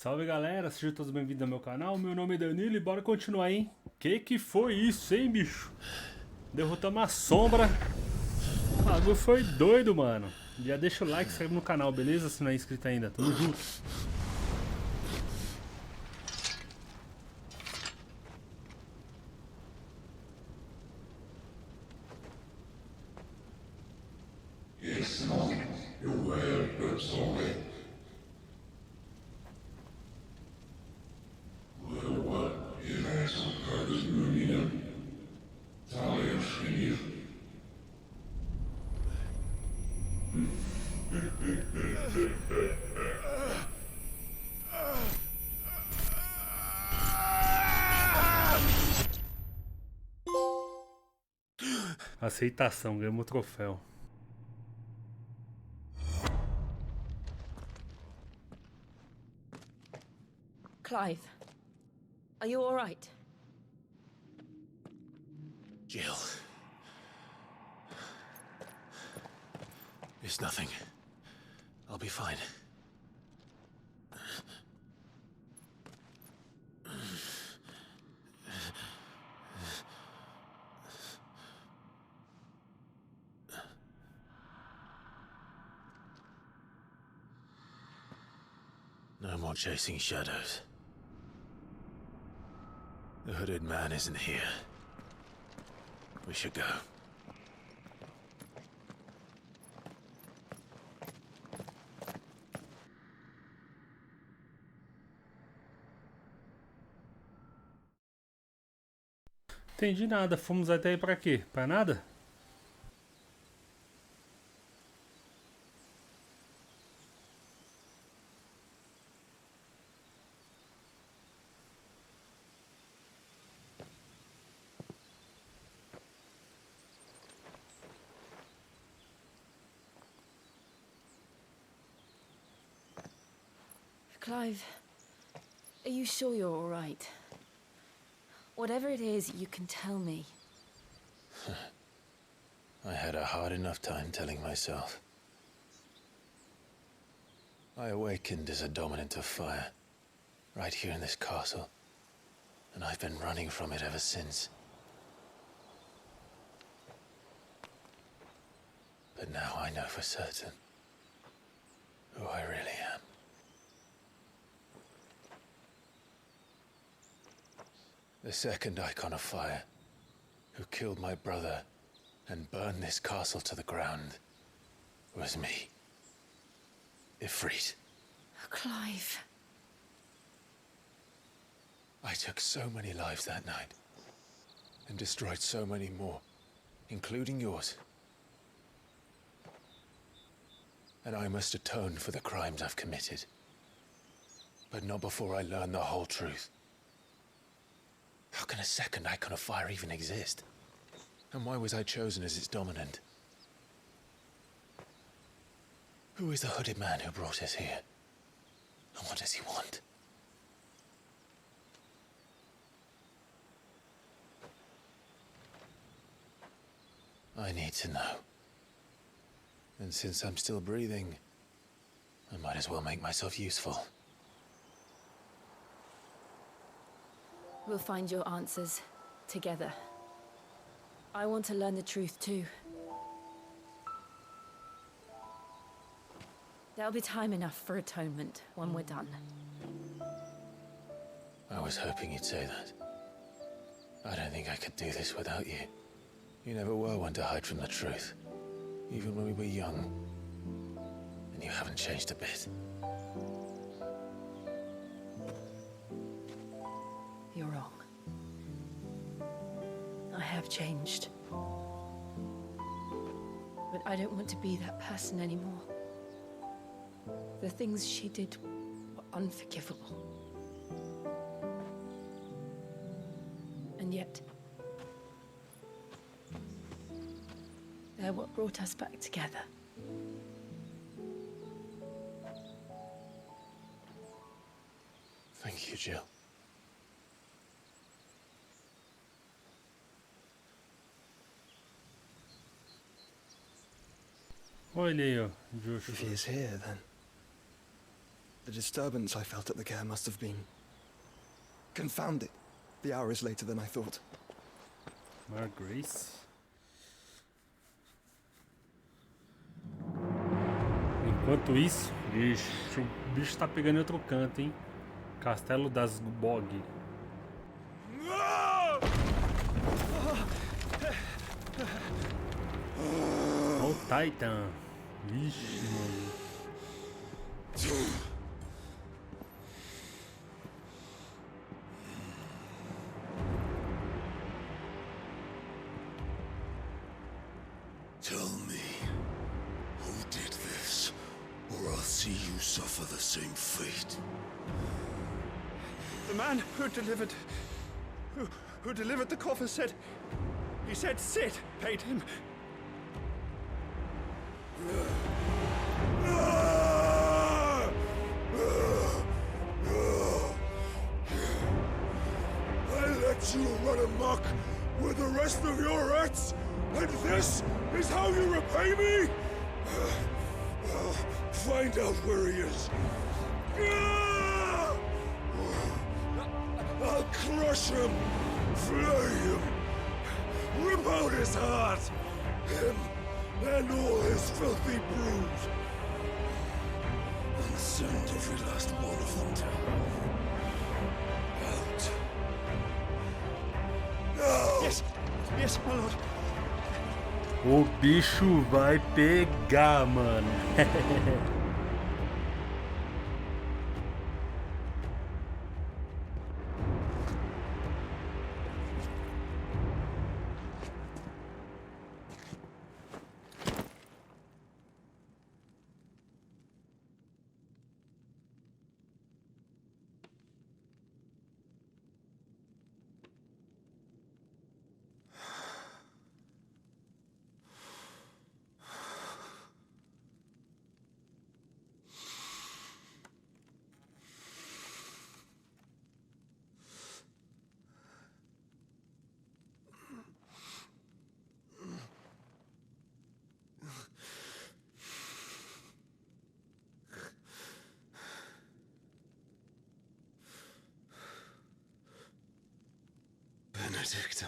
Salve galera, sejam todos bem-vindos ao meu canal, meu nome é Danilo e bora continuar, hein? Que foi isso, hein, bicho? Derrotamos a sombra. O bagulho foi doido, mano. Já deixa o like, se inscreve no canal, beleza? Se não é inscrito ainda, tamo junto. Aceitação, ganhamos o troféu. Clive, are you all right? Jill. It's nothing. I'll be fine. No more chasing shadows. The hooded man isn't here. We should go. Entendi nada, fomos até aí pra quê? Pra nada? Clive, are you sure you're all right? Whatever it is, you can tell me. I had a hard enough time telling myself. I awakened as a dominant of fire, right here in this castle, and I've been running from it ever since. But now I know for certain who I really am. The second icon of fire, who killed my brother and burned this castle to the ground, was me. Ifrit. Clive. I took so many lives that night, and destroyed so many more, including yours. And I must atone for the crimes I've committed. But not before I learn the whole truth. How can a second icon of fire even exist? And why was I chosen as its dominant? Who is the hooded man who brought us here? And what does he want? I need to know. And since I'm still breathing, I might as well make myself useful. We'll find your answers together. I want to learn the truth too. There'll be time enough for atonement when we're done. I was hoping you'd say that. I don't think I could do this without you. You never were one to hide from the truth, even when we were young. And you haven't changed a bit. You're wrong. I have changed. But I don't want to be that person anymore. The things she did were unforgivable. And yet, they're what brought us back together. Thank you, Jill. Olha aí, ó, Joshua. If he is here, then The disturbance I felt at the care must have been confounded. The hour is later than I thought. Mar Grace. Enquanto isso, bicho, o bicho tá pegando em outro canto, hein? Castelo das Bog. Olha o Titan. Vixe, mano. Tell me, who did this, or I'll see you suffer the same fate. The man who delivered the coffer said, he said Sid paid him. I let you run amok with the rest of your rats, and this is how you repay me? Find out where he is. I'll crush him, flay him, rip out his heart, him and all his filthy brood, and send every last one of them to hell. Out. Now! Yes, my lord. O bicho vai pegar, mano. Benedicto.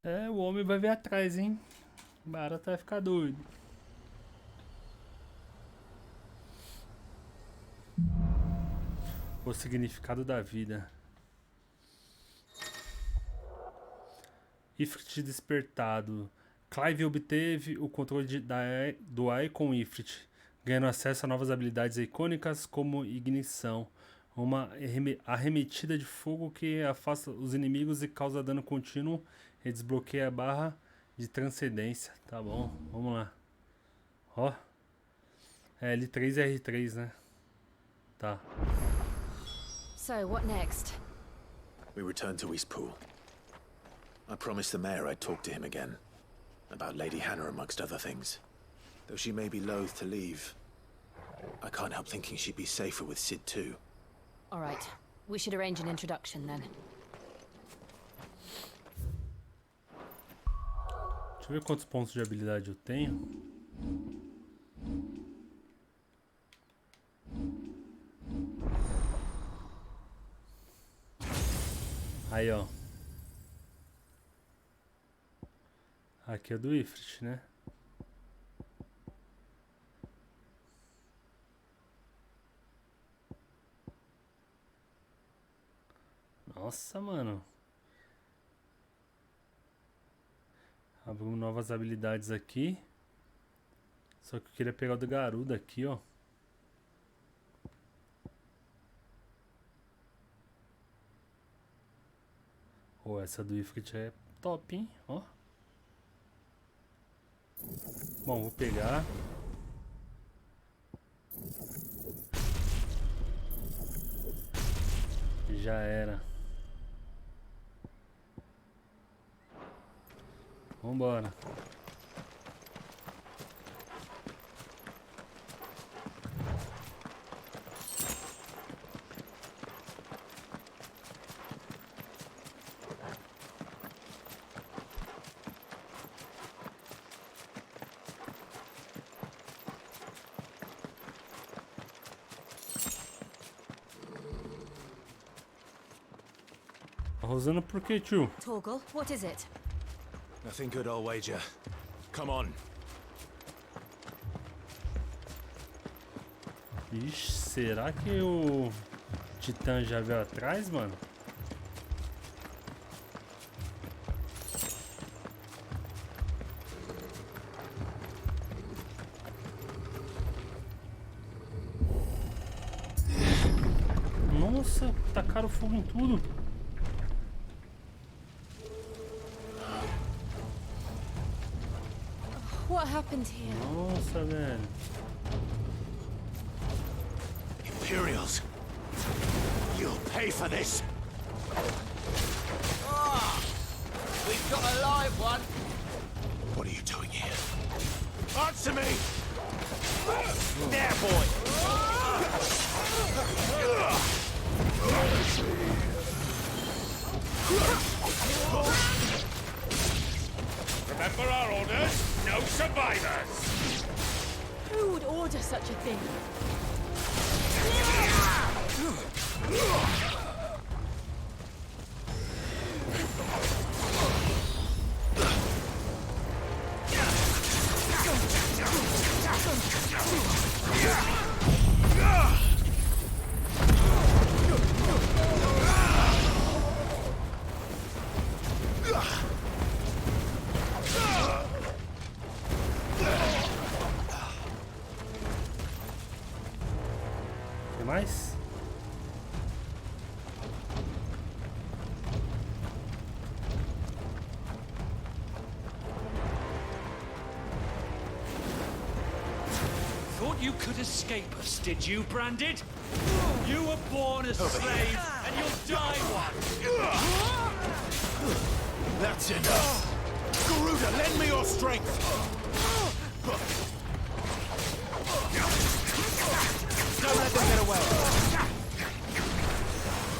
É, o homem vai ver atrás, hein? O barato vai ficar doido. O significado da vida. Ifrit despertado. Clive obteve o controle do Icon Ifrit, ganhando acesso a novas habilidades eikônicas como ignição, uma arremetida de fogo que afasta os inimigos e causa dano contínuo e desbloqueia a barra de transcendência. Tá bom, vamos lá. Ó. É L3 e R3, né? Tá. So, what next? We return to Eastpool. I promised the mayor I'd talk to him again. About Lady Hannah, amongst other things. Though she may be loath to leave, I can't help thinking she'd be safer with Sid too. All right. We should arrange an introduction then. Deixa eu ver quantos pontos de habilidade eu tenho. Aí, ó. Aqui é do Ifrit, né? Nossa, mano. Abrimos novas habilidades aqui. Só que eu queria pegar o do Garuda aqui, ó. Pô, essa do Ifrit é top, hein? Ó. Bom, vou pegar. Já era. Vambora. Rosando por quê, tio? Torgal, what is it? Nothing good, I'll wager. Come on. Ixi, será que o Titã já veio atrás, mano? Nossa, tacaram fogo em tudo. What happened here? Nossa, velho. Imperials. You'll pay for this. We've got a live one. What are you doing here? Answer me! There, boy! Remember our orders? No survivors! Who would order such a thing? Tem mais? Thought you could escape us, did you, Branded? You were born a slave, and you'll die one! That's enough! Garuda, lend me your strength! Don't let them get away!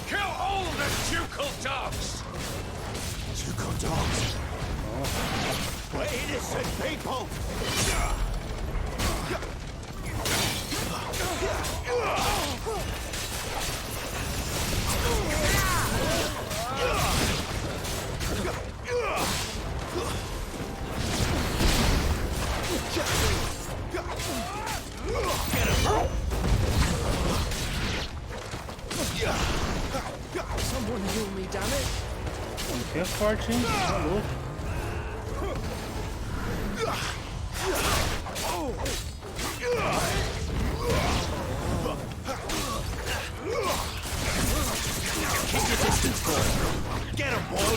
Kill all the ducal dogs! Ducal dogs! We're innocent people! Someone heal me, damn it. Que é forte, hein? Tá louco. Keep your distance, boy! Get him, boy!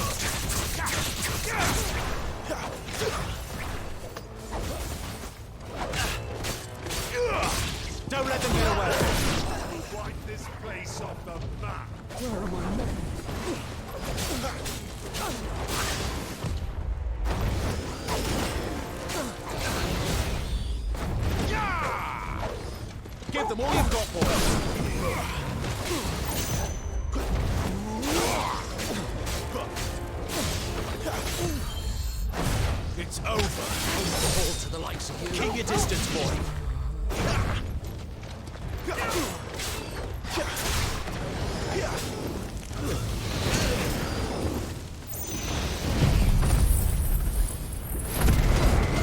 Don't let them get away! Wipe this place off the map! Give them all you've got, boy! It's over. Fall to the likes of you. Keep your distance, boy.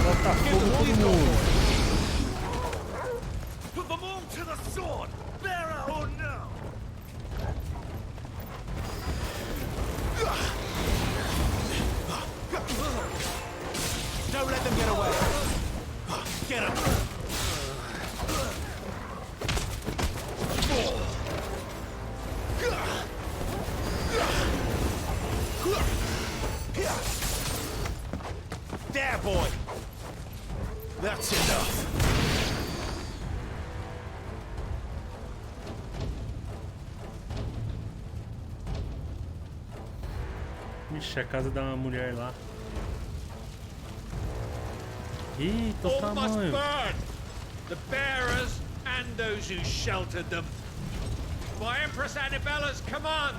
Bota fogo em todo mundo. Put them all to the sword! Bearer or no! Don't let them get away. Get him. There, boy. That's enough. Ixi, a casa da mulher lá. Eita, o All must tamanho. burn! The bearers and those who sheltered them. By Empress Annibella's command!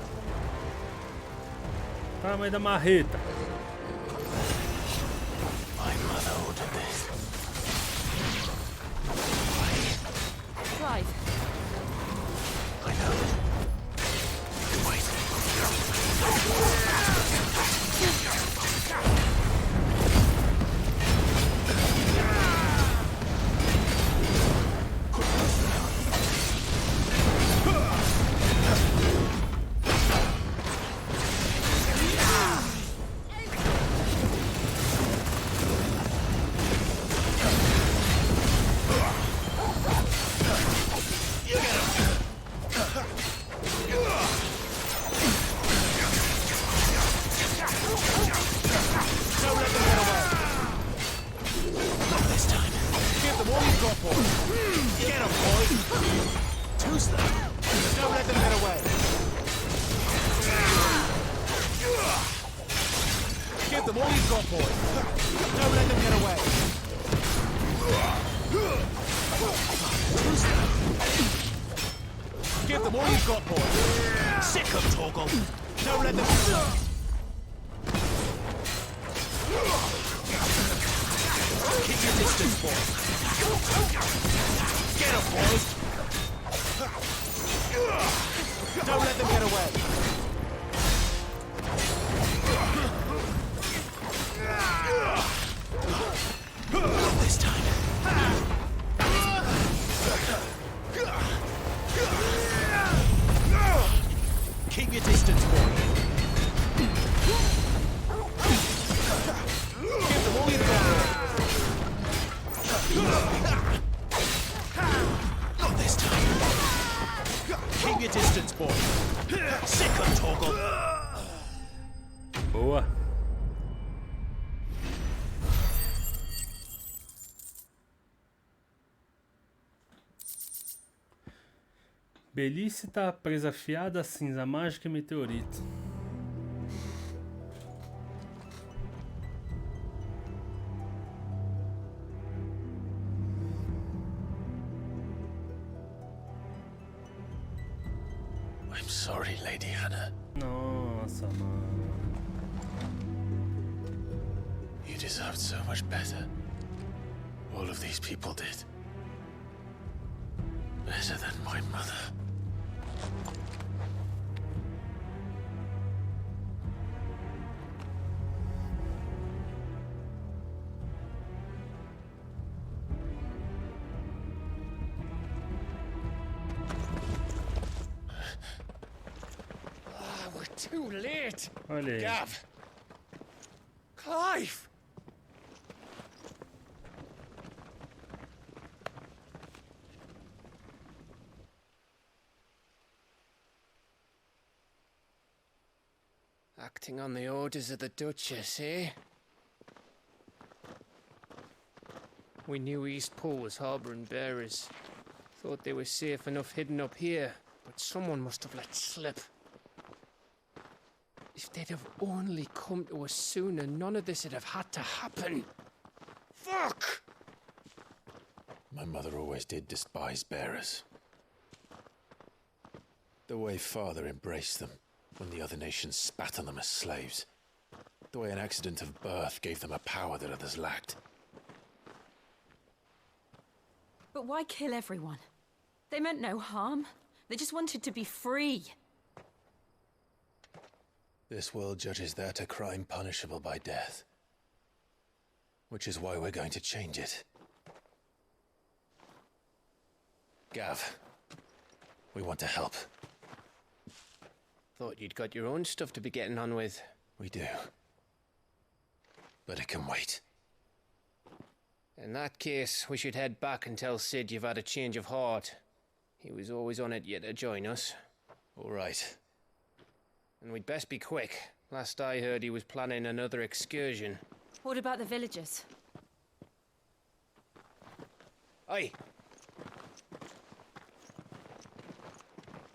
Tamanho da marreta. My mother ordered this. Clive, I know. Wait. you've got, boy. Get 'em, boy. Too slow. Don't let them get away. Give them all you've got, boy. Don't let them get away. Too slow. Give them all you've got, boy. Sick 'em, Torgal. Don't let them get away. Keep your distance, boy. Get 'em, boys. Don't let them get away. Not this time. Keep your distance, boy. Give them all you've got. Not this time. Keep your distance, boy. Sick of Torgal. Boa. Belice tá presa afiada, cinza mágica e meteorito. I'm sorry, Lady Hannah. Nossa, mano. You deserved so much better. All of these people did. Better than my mother. We're too late. Olha aí. Gav. Clive. Acting on the orders of the Duchess, eh? We knew East Pool was harbouring bearers. Thought they were safe enough hidden up here, but someone must have let slip. If they'd have only come to us sooner, none of this would have had to happen. Fuck! My mother always did despise bearers. The way Father embraced them when the other nations spat on them as slaves. The way an accident of birth gave them a power that others lacked. But why kill everyone? They meant no harm. They just wanted to be free. This world judges that a crime punishable by death. Which is why we're going to change it. Gav, we want to help. Thought you'd got your own stuff to be getting on with. We do. But it can wait. In that case, we should head back and tell Sid you've had a change of heart. He was always on it yet to join us. All right. And we'd best be quick. Last I heard, he was planning another excursion. What about the villagers? Aye.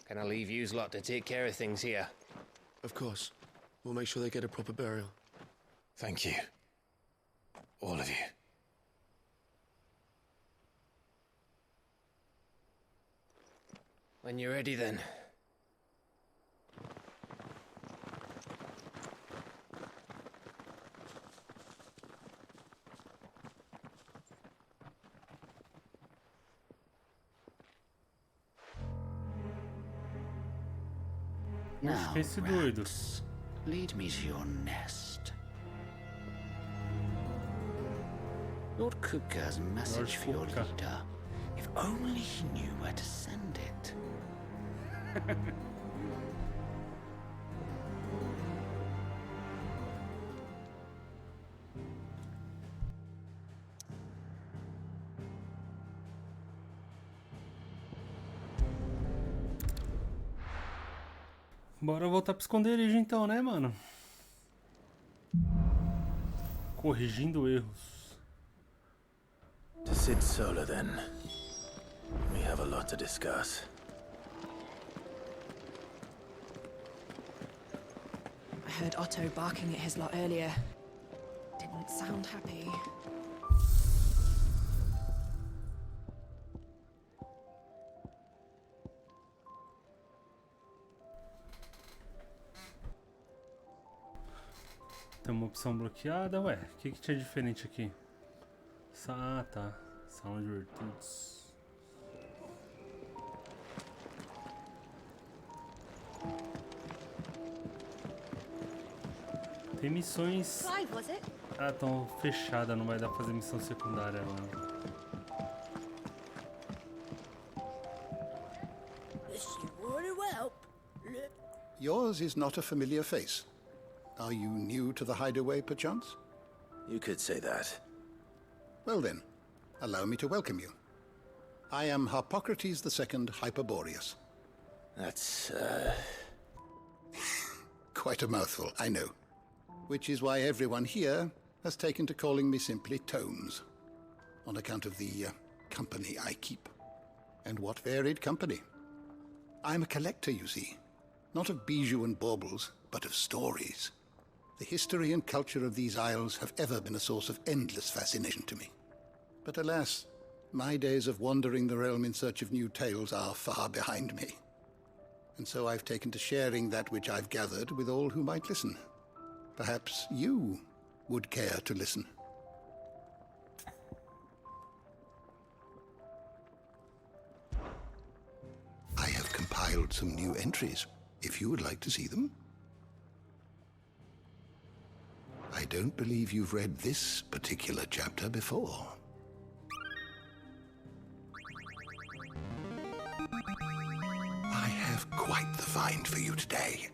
Can I leave yous lot to take care of things here? Of course. We'll make sure they get a proper burial. Thank you. All of you. When you're ready, then. Puxa, esse doido. Lead me to your nest. Lord Kupka's message for your Kupka. leader. If only he knew where to send it. Bora voltar pro esconderijo então, né, mano? Corrigindo erros. To Sid Solar, then. We have a lot to discuss. I heard Otto barking at his lot earlier. Didn't sound happy. Tem uma opção bloqueada, ué. O que tinha diferente aqui? Ah, tá. Sala de virtudes. Tem missões... Clive, was it? Ah, estão fechadas, não vai dar pra fazer missão secundária, mano. Yours is not a familiar face. Are you new to the hideaway, perchance? You could say that. Well then, allow me to welcome you. I am Harpocrates II Hyperboreus. That's, Quite a mouthful, I know. Which is why everyone here has taken to calling me simply Tomes, on account of the company I keep. And what varied company. I'm a collector, you see. Not of bijou and baubles, but of stories. The history and culture of these isles have ever been a source of endless fascination to me. But alas, my days of wandering the realm in search of new tales are far behind me. And so I've taken to sharing that which I've gathered with all who might listen. Perhaps you would care to listen. I have compiled some new entries, if you would like to see them. I don't believe you've read this particular chapter before. I have quite the find for you today.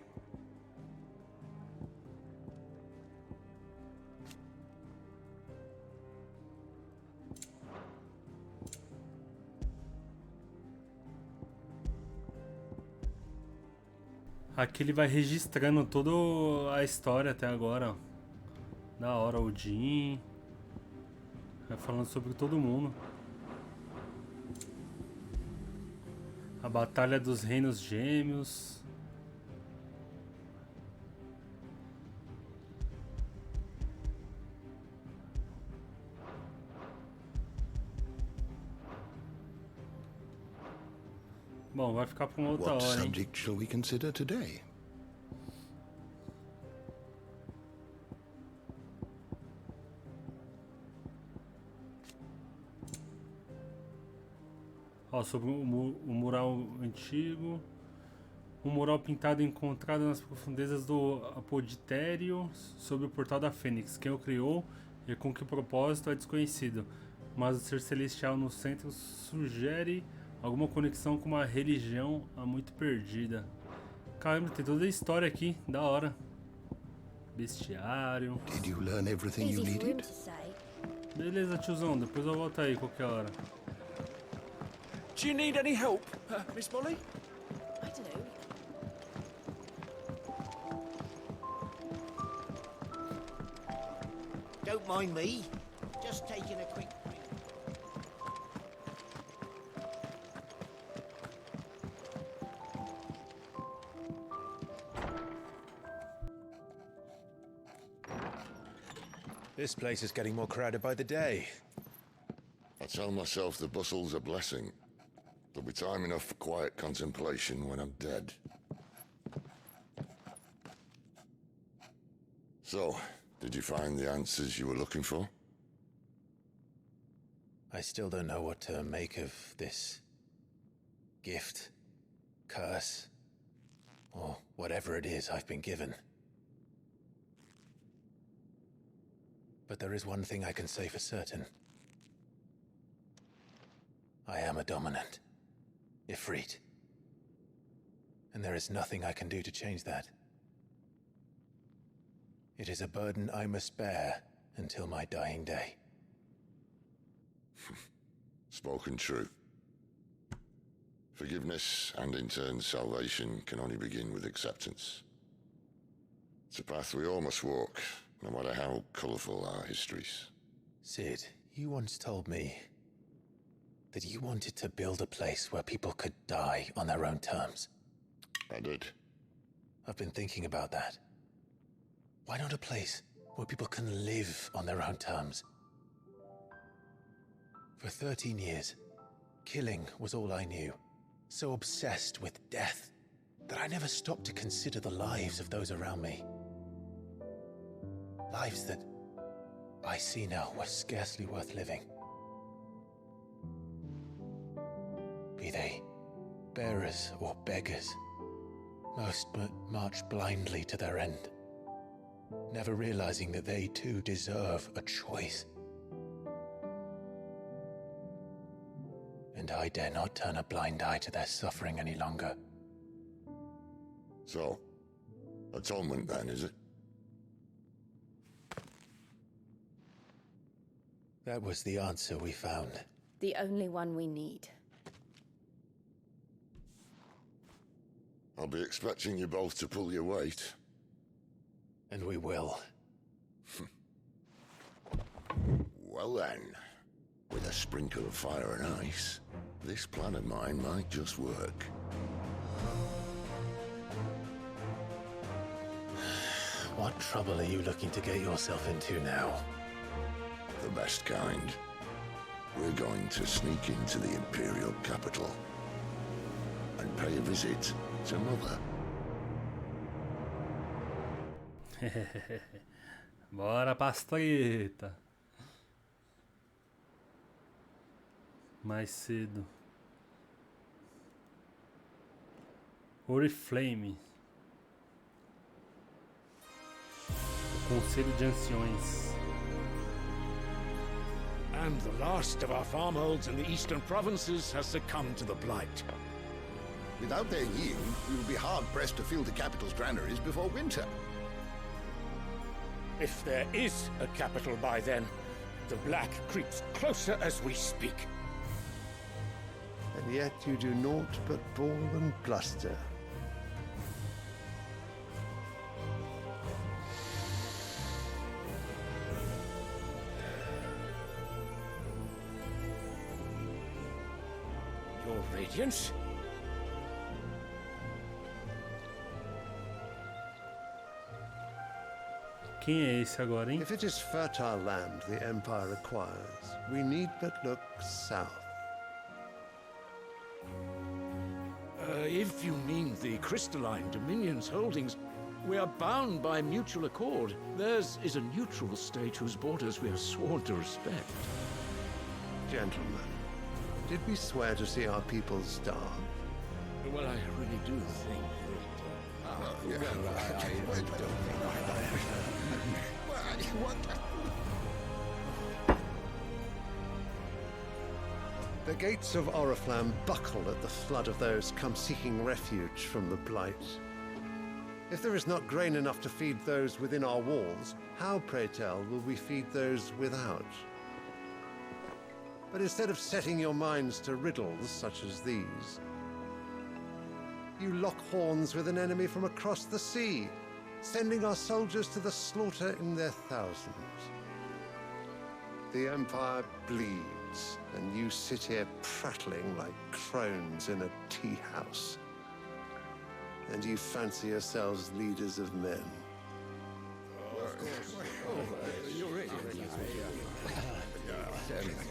Aqui ele vai registrando toda a história até agora, ó. Da hora, o Jim. Vai falando sobre todo mundo. A Batalha dos Reinos Gêmeos. Bom, vai ficar para uma outra What hora, hein? subject shall we consider today? Ó, sobre o mural antigo. Um mural pintado encontrado nas profundezas do apoditério sobre o portal da Fênix. Quem o criou e com que propósito é desconhecido, mas o ser celestial no centro sugere alguma conexão com uma religião há muito perdida. Caramba, tem toda a história aqui, da hora. Bestiário. Did you learn everything you needed? Beleza, tiozão, depois eu volto aí qualquer hora. Do you need any help, Miss Molly? I don't know. Don't mind me. Just taking a quick break. This place is getting more crowded by the day. I tell myself the bustle's a blessing. There'll be time enough for quiet contemplation when I'm dead. So, did you find the answers you were looking for? I still don't know what to make of this gift, curse, or whatever it is I've been given. But there is one thing I can say for certain. I am a dominant, Ifrit. And there is nothing I can do to change that. It is a burden I must bear until my dying day. Spoken true. Forgiveness and in turn salvation can only begin with acceptance. It's a path we all must walk, no matter how colourful our histories. Sid, you once told me that you wanted to build a place where people could die on their own terms. I did. I've been thinking about that. Why not a place where people can live on their own terms? For 13 years, killing was all I knew. So obsessed with death that I never stopped to consider the lives of those around me. Lives that I see now were scarcely worth living. Be they bearers or beggars, most but march blindly to their end, never realizing that they too deserve a choice. And I dare not turn a blind eye to their suffering any longer. So, atonement then, is it? That was the answer we found. The only one we need. I'll be expecting you both to pull your weight. And we will. Well then, with a sprinkle of fire and ice, this plan of mine might just work. What trouble are you looking to get yourself into now? The best kind. We're going to sneak into the Imperial capital and pay a visit to Mother. Bora pras treta. Mais cedo. Oriflame. O Conselho de Anciões. And the last of our farmholds in the eastern provinces has succumbed to the blight. Without their yield, we will be hard-pressed to fill the capital's granaries before winter. If there is a capital by then, the black creeps closer as we speak. And yet you do naught but bawl and bluster. Your Radiance? Quem é esse agora, hein? If it is fertile land the Empire acquires, we need but look south. If you mean the crystalline Dominion's holdings, we are bound by mutual accord. Theirs is a neutral state whose borders we have sworn to respect. Gentlemen, did we swear to see our people starve? Well, I really do think The gates of Oriflamme buckle at the flood of those come seeking refuge from the blight. If there is not grain enough to feed those within our walls, how, pray tell, will we feed those without? But instead of setting your minds to riddles such as these, you lock horns with an enemy from across the sea, sending our soldiers to the slaughter in their thousands. The Empire bleeds, and you sit here prattling like crones in a tea house. And you fancy yourselves leaders of men.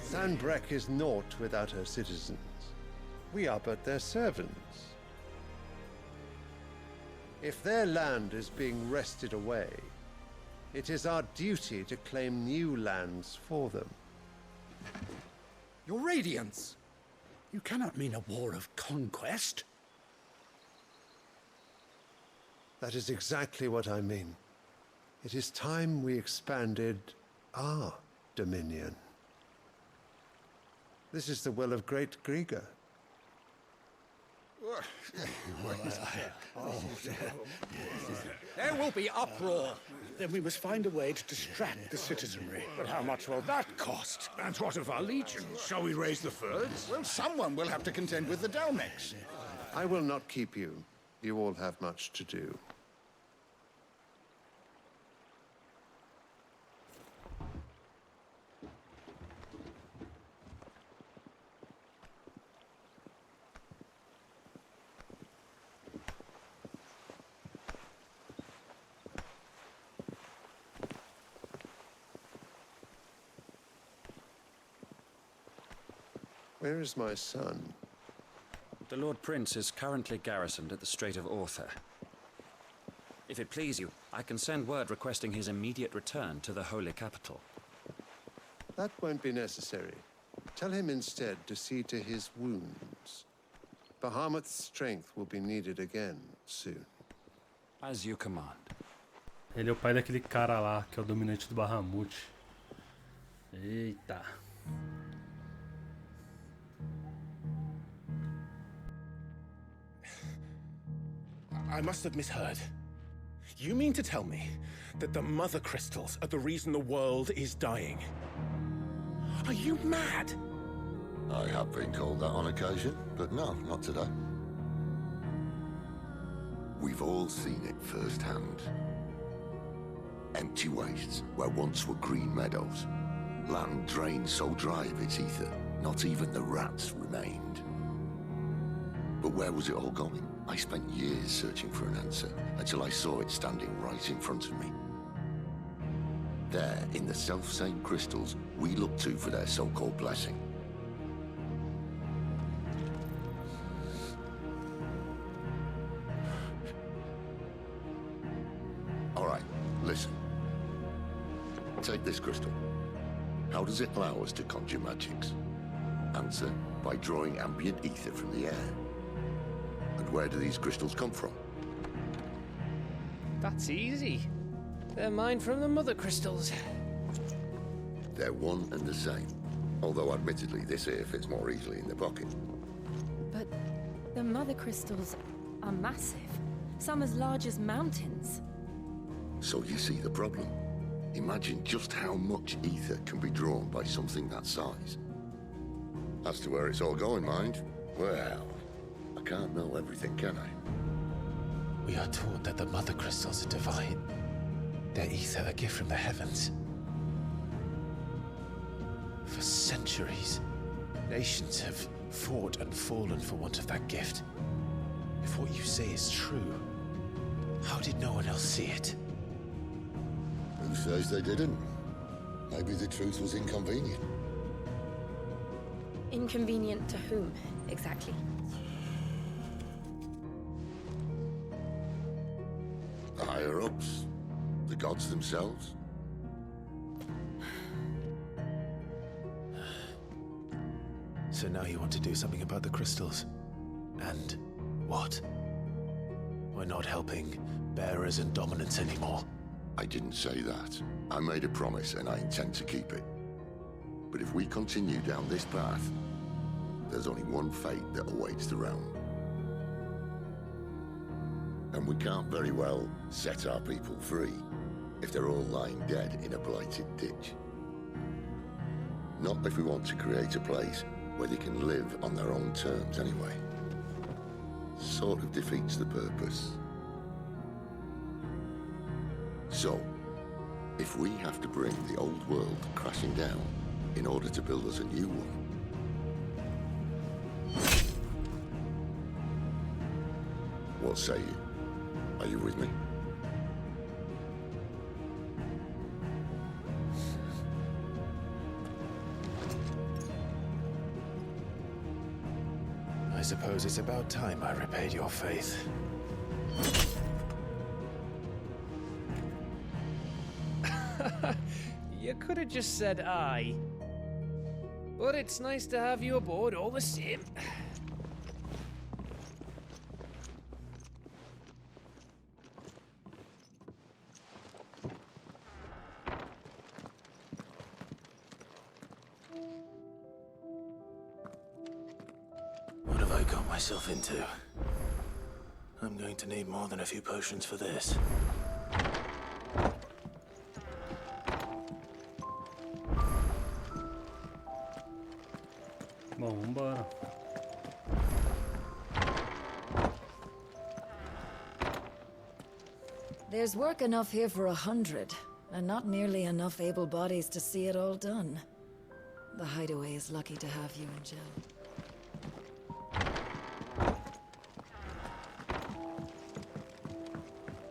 Sanbreque is naught without her citizens. We are but their servants. If their land is being wrested away, it is our duty to claim new lands for them. Your Radiance! You cannot mean a war of conquest. That is exactly what I mean. It is time we expanded our dominion. This is the will of great Grieger. There will be uproar. Then we must find a way to distract the citizenry. But how much will that cost? And what of our legions? Shall we raise the furs? Well, someone will have to contend with the Dalmex. I will not keep you. You all have much to do. Where is my son? The Lord Prince is currently garrisoned at the Strait of Arthur. If it please you, I can send word requesting his immediate return to the Holy Capital. That won't be necessary. Tell him instead to see to his wounds. Bahamut's strength will be needed again soon. As you command. Ele é o pai daquele cara lá, que é o dominante do Bahamut. Eita. I must have misheard. You mean to tell me that the mother crystals are the reason the world is dying? Are you mad? I have been called that on occasion, but no, not today. We've all seen it firsthand. Empty wastes where once were green meadows. Land drained so dry of its ether, not even the rats remained. But where was it all going? I spent years searching for an answer, until I saw it standing right in front of me. There, in the self-same crystals we look to for their so-called blessing. All right, listen. Take this crystal. How does it allow us to conjure magics? Answer, by drawing ambient ether from the air. And where do these crystals come from? That's easy. They're mined from the mother crystals. They're one and the same. Although admittedly this here fits more easily in the pocket. But the mother crystals are massive. Some as large as mountains. So you see the problem. Imagine just how much ether can be drawn by something that size. As to where it's all going, mind, well, I can't know everything, can I? We are taught that the mother crystals are divine. Their ether a gift from the heavens. For centuries, nations have fought and fallen for want of that gift. If what you say is true, how did no one else see it? Who says they didn't? Maybe the truth was inconvenient. Inconvenient to whom, exactly? The higher-ups? The gods themselves? So now you want to do something about the crystals? And what? We're not helping bearers and dominants anymore. I didn't say that. I made a promise and I intend to keep it. But if we continue down this path, there's only one fate that awaits the realm. And we can't very well set our people free if they're all lying dead in a blighted ditch. Not if we want to create a place where they can live on their own terms anyway. Sort of defeats the purpose. So, if we have to bring the old world crashing down in order to build us a new one, what say you? Are you with me? I suppose it's about time I repaid your faith. You could have just said aye. But it's nice to have you aboard all the same. What have I got myself into? I'm going to need more than a few potions for this. Bom, vambora. There's work enough here for 100, and not nearly enough able bodies to see it all done. The Hideaway is lucky to have you and Jill.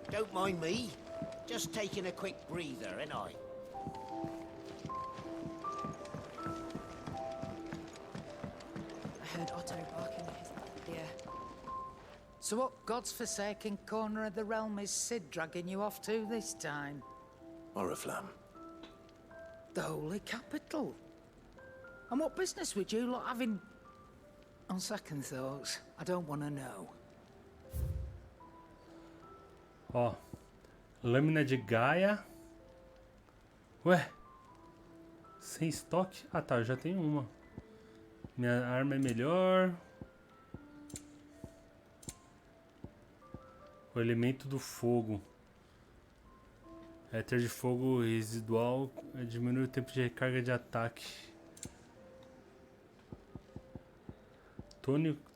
Don't mind me. Just taking a quick breather, ain't I? heard Otto barking at his... Yeah. So what god's-forsaken corner of the realm is Sid dragging you off to this time? Oriflamme. The holy capital. And what business would you lot have in... On second thoughts, I don't want to know. Ó, lâmina de Gaia. Ué, sem estoque? Ah tá, eu já tenho uma. Minha arma é melhor. O elemento do fogo. Éter de fogo residual diminui o tempo de recarga de ataque.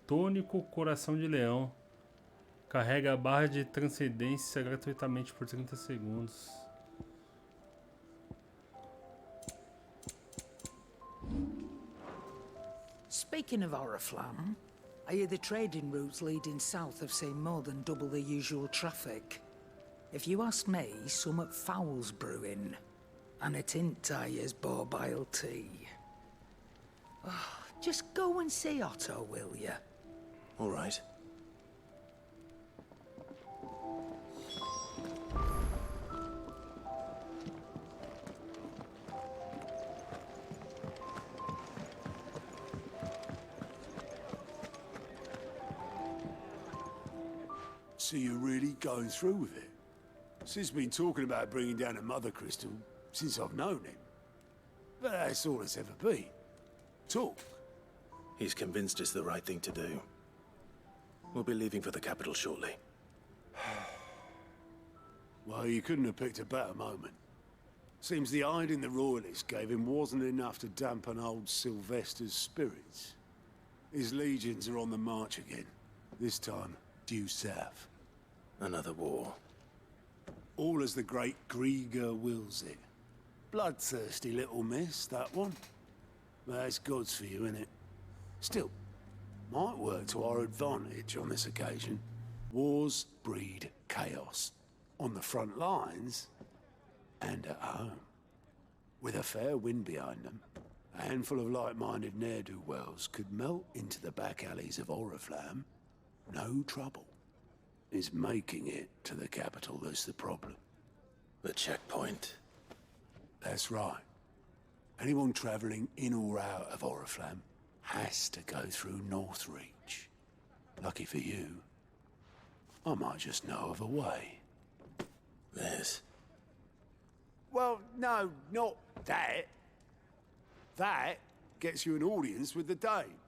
Tônico coração de leão. Carrega a barra de transcendência gratuitamente por 30 segundos. Speaking of Oriflamme, I hear the trading routes leading south have seen more than double the usual traffic. If you ask me, somewhat foul's brewing. And it ain't Tyre's borbile tea. Oh, just go and see Otto, will you? All right. So you're really going through with it? Sid's been talking about bringing down a mother crystal since I've known him. But that's all it's ever been. Talk. He's convinced it's the right thing to do. We'll be leaving for the capital shortly. Well, you couldn't have picked a better moment. Seems the hiding the royalists gave him wasn't enough to dampen old Sylvester's spirits. His legions are on the march again. This time, due south. Another war. All as the great Grieger wills it. Bloodthirsty little miss, that one. That's God's for you, innit? Still, might work to our advantage on this occasion. Wars breed chaos. On the front lines, and at home. With a fair wind behind them, a handful of like-minded ne'er-do-wells could melt into the back alleys of Oriflamme. No trouble. It's making it to the capital that's the problem. The checkpoint. That's right. Anyone travelling in or out of Oriflamme has to go through Northreach. Lucky for you, I might just know of a way. This? Well, no, not that. That gets you an audience with the Dame.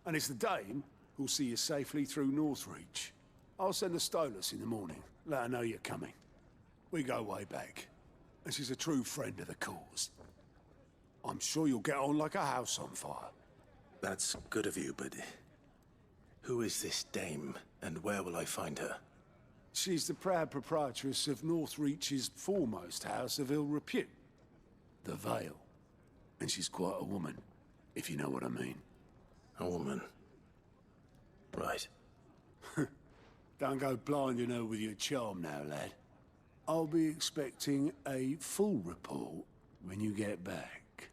And it's the Dame who'll see you safely through Northreach. I'll send the Stolas in the morning, let her know you're coming. We go way back, and she's a true friend of the cause. I'm sure you'll get on like a house on fire. That's good of you, but who is this dame, and where will I find her? She's the proud proprietress of Northreach's foremost house of ill repute, the Vale. And she's quite a woman, if you know what I mean. A woman? Right. Don't go blinding her with your charm now, lad. I'll be expecting a full report when you get back.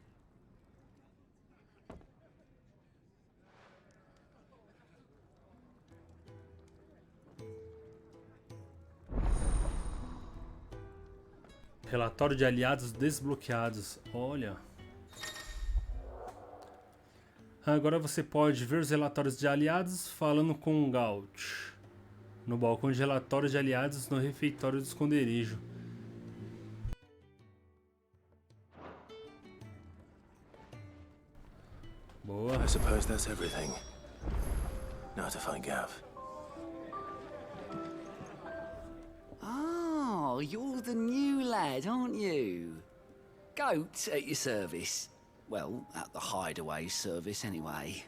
Relatório de aliados desbloqueados. Olha. Agora você pode ver os relatórios de aliados falando com o Gaut. No balcão de relatórios de aliados no refeitório do esconderijo. Boa. I suppose that's everything. Now to find Gav. Oh, you're the new lad, aren't you? Goat at your service. Well, at the hideaway service anyway.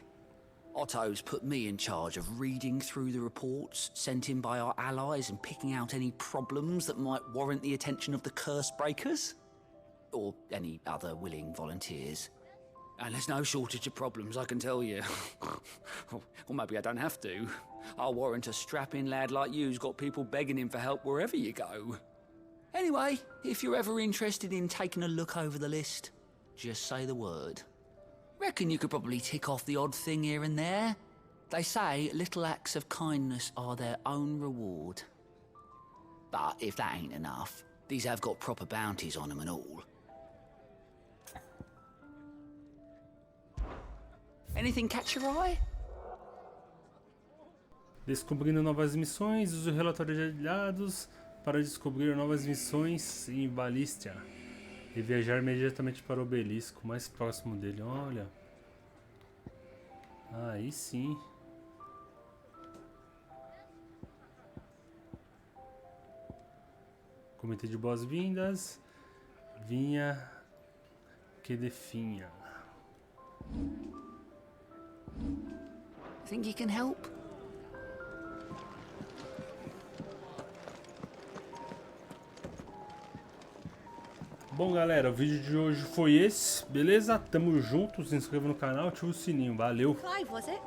Otto's put me in charge of reading through the reports sent in by our allies and picking out any problems that might warrant the attention of the curse breakers. Or any other willing volunteers. And there's no shortage of problems, I can tell you. Or maybe I don't have to. I'll warrant a strapping lad like you's got people begging him for help wherever you go. Anyway, if you're ever interested in taking a look over the list, just say the word. Reckon you could probably tick off the odd thing here and there. They say little acts of kindness are their own reward. But if that ain't enough, these have got proper bounties on them and all. Anything catch your eye? Descobrindo novas missões, use o relatório de aliados para descobrir novas missões em Balístia e viajar imediatamente para o obelisco mais próximo dele. Olha, aí sim. Comitê de boas-vindas, vinha que definha. Think you can help? Bom, galera, o vídeo de hoje foi esse, beleza? Tamo junto, se inscreva no canal, ativa o sininho, valeu! Clive, was it?